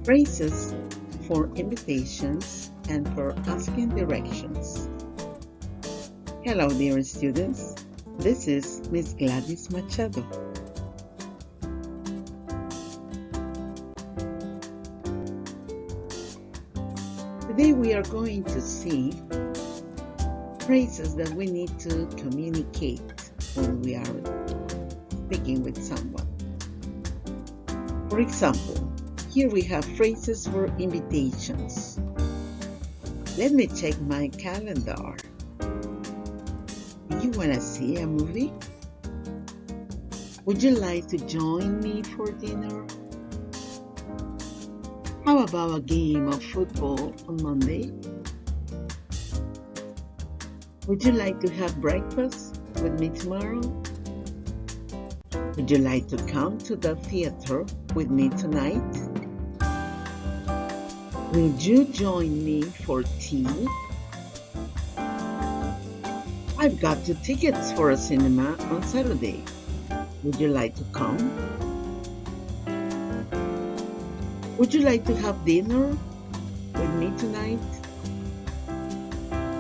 Phrases for invitations and for asking directions. Hello, dear students. This is Miss Gladys Machado. Today we are going to see phrases that we need to communicate when we are speaking with someone. For example, here we have phrases for invitations. Let me check my calendar. Do you want to see a movie? Would you like to join me for dinner? How about a game of football on Monday? Would you like to have breakfast with me tomorrow? Would you like to come to the theater with me tonight? Will you join me for tea? I've got 2 tickets for a cinema on Saturday. Would you like to come? Would you like to have dinner with me tonight?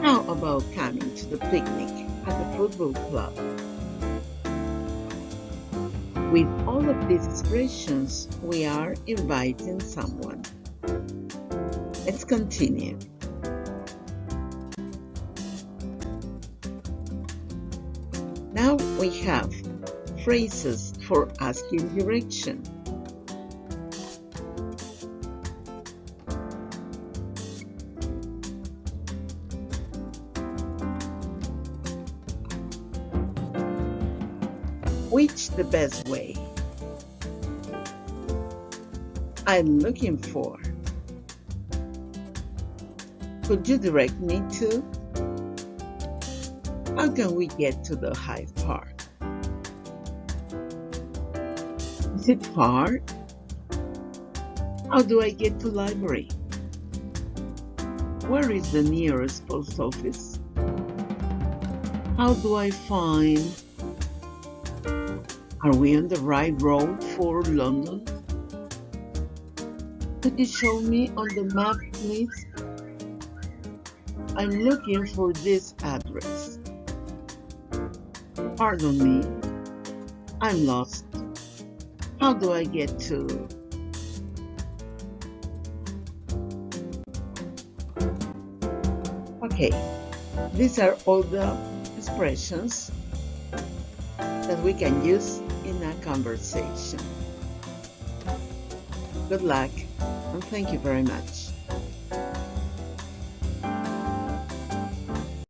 How about coming to the picnic at the football club? With all of these expressions, we are inviting someone. Let's continue. Now we have phrases for asking direction. Which the best way? I'm looking for. Could you direct me to? How can we get to the Hyde Park? Is it far? How do I get to library? Where is the nearest post office? How do I find? Are we on the right road for London? Could you show me on the map, please? I'm looking for this address. Pardon me, I'm lost. How do I get to? Okay, these are all the expressions that we can use in a conversation. Good luck, and thank you very much.